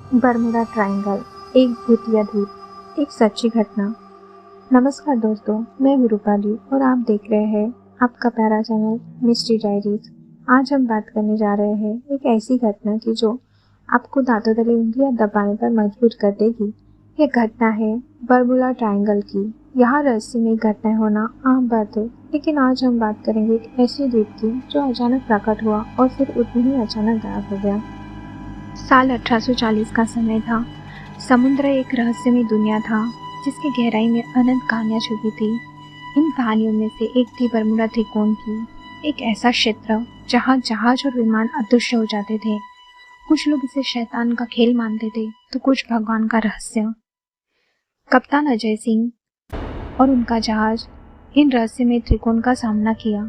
Bermuda triangle, एक भूतिया द्वीप, एक सच्ची घटना। नमस्कार दोस्तों, मैं विरूपाली और आप देख रहे हैं आपका प्यारा चैनल मिस्ट्री डायरीज। आज हम बात करने जा रहे हैं एक ऐसी घटना की जो आपको दांतों तले उंगलियां दबाने पर मजबूर कर देगी। ये घटना है बरमुडा ट्रायंगल की। यहाँ रहस्यमय घटनाएं होना आम बात है, लेकिन आज हम बात करेंगे एक ऐसे द्वीप की जो अचानक प्रकट हुआ और फिर उतनी ही अचानक गायब हो गया। साल 1840 का समय था। समुद्र एक रहस्यमय दुनिया था जिसकी गहराई में अनंत कहानियां छुपी थी। इन कहानियों में से एक थी बरमुडा त्रिकोण की, एक ऐसा क्षेत्र जहां जहाज और विमान अदृश्य हो जाते थे। कुछ लोग इसे शैतान का खेल मानते थे तो कुछ भगवान का रहस्य। कप्तान अजय सिंह और उनका जहाज इन रहस्यमय त्रिकोण का सामना किया।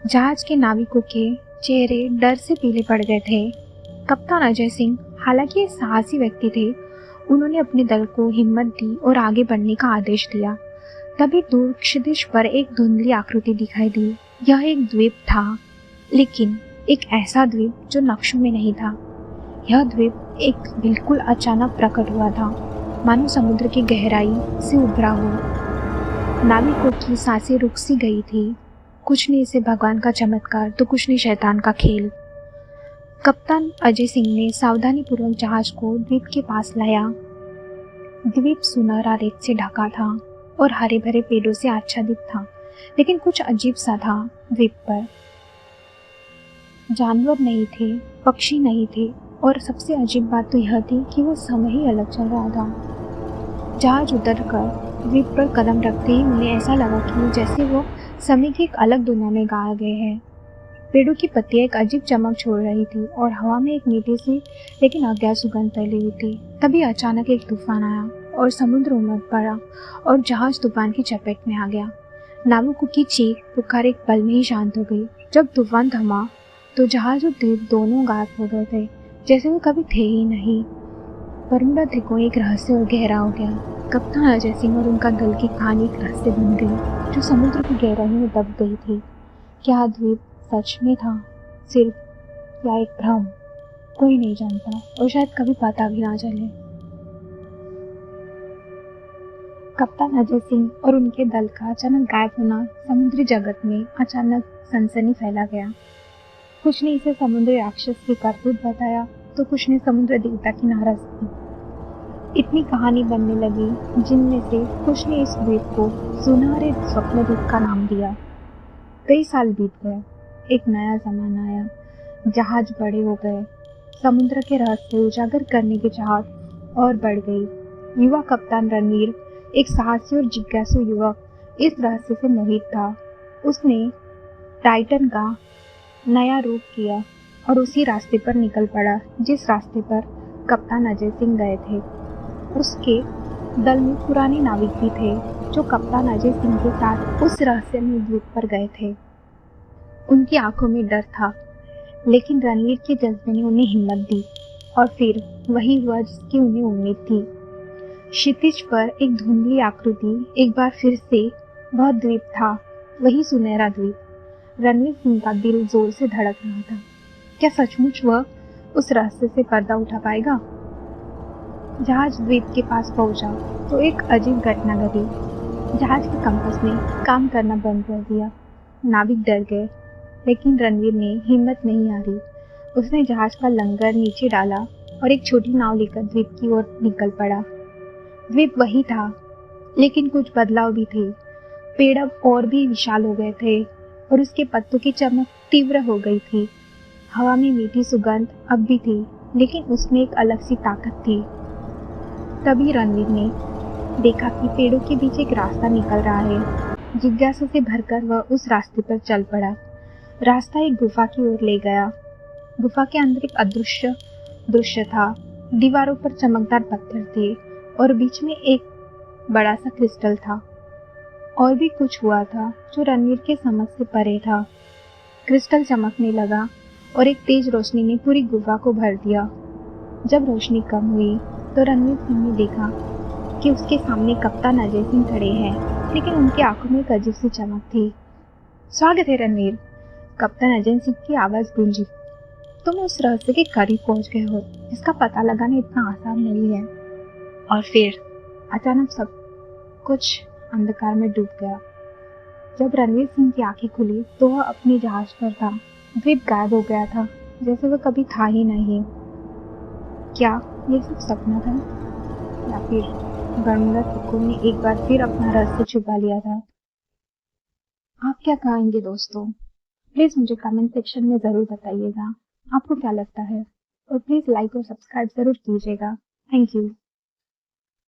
जहाज के नाविकों के चेहरे डर से पीले पड़ गए थे। कप्तान अजय सिंह हालांकि एक साहसी व्यक्ति थे, उन्होंने अपने दल को हिम्मत दी और आगे बढ़ने का आदेश दिया। तभी दूर क्षितिज पर एक धुंधली आकृति दिखाई दी। यह एक द्वीप था, लेकिन एक ऐसा द्वीप जो नक्शों में नहीं था। यह द्वीप एक बिल्कुल अचानक प्रकट हुआ था, मानो समुद्र की गहराई से उभरा हो। नाविकों की सांसें रुक सी गई थी। कुछ ने इसे भगवान का चमत्कार तो कुछ ने शैतान का खेल। कप्तान अजय सिंह ने सावधानीपूर्वक जहाज को द्वीप के पास लाया। द्वीप सुनहरा रेत से ढका था और हरे भरे पेड़ों से आच्छादित था, लेकिन कुछ अजीब सा था। द्वीप पर जानवर नहीं थे, पक्षी नहीं थे, और सबसे अजीब बात तो यह थी कि वो समय ही अलग चल रहा था। जहाज उतरकर द्वीप पर कदम रखते ही उन्हें ऐसा लगा कि जैसे वो समय की एक अलग दुनिया में गाए गए हैं। पेड़ों की पत्तियां एक अजीब चमक छोड़ रही थी और हवा में एक मीठी सी लेकिन अज्ञात सुगंध फैली हुई थी। तभी अचानक एक तूफान आया और समुद्र उमड़ पड़ा और जहाज तूफान की चपेट में आ गया। नाविकों की चीख पुकार एक पल में ही शांत हो गई। जब तूफान थमा तो जहाज और द्वीप दोनों गायब हो गए थे, जैसे वो कभी थे ही नहीं। बरमुडा त्रिकोण एक रहस्य और गहरा हो गया। कप्तान अजय सिंह और उनका दल की कहानी एक रहस्य बन गई जो समुद्र की गहराई में दब गई थी। क्या द्वीप सच में था सिर्फ या एक भ्रम? कोई नहीं जानता और शायद कभी पता भी ना चले। कप्तान अजय सिंह और उनके दल का अचानक गायब होना समुद्री जगत में अचानक सनसनी फैला गया। कुछ ने इसे समुद्री राक्षस की करतूत बताया तो कुछ ने समुद्र देवता की नाराजगी। इतनी कहानी बनने लगी जिनमें से कुछ ने इस द्वीप को सुनहरे स्वप्न द्वीप का नाम दिया। कई साल बीत गए, एक नया जमाना आया। जहाज बड़े हो गए, समुद्र के रहस्य उजागर करने की चाहत और बढ़ गई। युवा कप्तान रणवीर, एक साहसी और जिज्ञासु युवक, इस रहस्य से मोहित था। उसने टाइटन का नया रूप किया और उसी रास्ते पर निकल पड़ा जिस रास्ते पर कप्तान अजय सिंह गए थे। उसके दल में पुराने नाविक भी थे जो कप्तान अजय सिंह के साथ उस रहस्यमय द्वीप पर गए थे। उनकी आंखों में डर था, लेकिन रणवीर के जज्बे ने उन्हें हिम्मत दी और फिर वही हुआ जिसकी उन्हें उम्मीद थी। क्षितिज पर एक धुंधली आकृति, एक बार फिर से वह द्वीप था, वही सुनहरा द्वीप। रणवीर सिंह का दिल जोर से धड़क रहा था। क्या सचमुच वह उस रास्ते से पर्दा उठा पाएगा? जहाज द्वीप के पास पहुंचा तो एक अजीब घटना घटी। जहाज के कंपास ने काम करना बंद कर दिया। नाविक डर गए, लेकिन रणवीर ने हिम्मत नहीं हारी। उसने जहाज का लंगर नीचे डाला और एक छोटी नाव लेकर द्वीप की ओर निकल पड़ा। द्वीप वही था, लेकिन कुछ बदलाव भी थे। पेड़ अब और भी विशाल हो गए थे और उसके पत्तों की चमक तीव्र हो गई थी। हवा में मीठी सुगंध अब भी थी, लेकिन उसमें एक अलग सी ताकत थी। तभी रणवीर ने देखा कि पेड़ों के बीच एक रास्ता निकल रहा है। जिज्ञासा से भरकर वह उस रास्ते पर चल पड़ा। रास्ता एक गुफा की ओर ले गया। गुफा के अंदर एक अदृश्य दृश्य था। दीवारों पर चमकदार पत्थर थे और बीच में एक बड़ा सा क्रिस्टल था। और भी कुछ हुआ था जो रणवीर के समझ से परे था। क्रिस्टल चमकने लगा और एक तेज रोशनी ने पूरी गुफा को भर दिया। जब रोशनी कम हुई तो रणवीर सिंह ने देखा कि उसके सामने कप्तान अजय सिंह खड़े हैं, लेकिन उनकी आंखों में एक अजीब सी चमक थी। स्वागत है रणवीर, कप्तान अजय सिंह की आवाज गूंजी। तुम उस रहस्य के करीब पहुंच गए हो जिसका पता लगाना इतना आसान नहीं है। और फिर अचानक सब कुछ अंधकार में डूब गया। जब रणवीर सिंह की आंखें खुली तो वह अपने जहाज पर था। द्वीप गायब हो गया था, जैसे वह कभी था ही नहीं। क्या ये सब सपना था, या फिर बर्मुडा ट्रिको ने एक बार फिर अपना रहस्य छुपा लिया था? आप क्या कहेंगे दोस्तों? प्लीज मुझे कमेंट सेक्शन में जरूर बताइएगा आपको क्या लगता है। और प्लीज लाइक और सब्सक्राइब जरूर कीजिएगा। Thank you.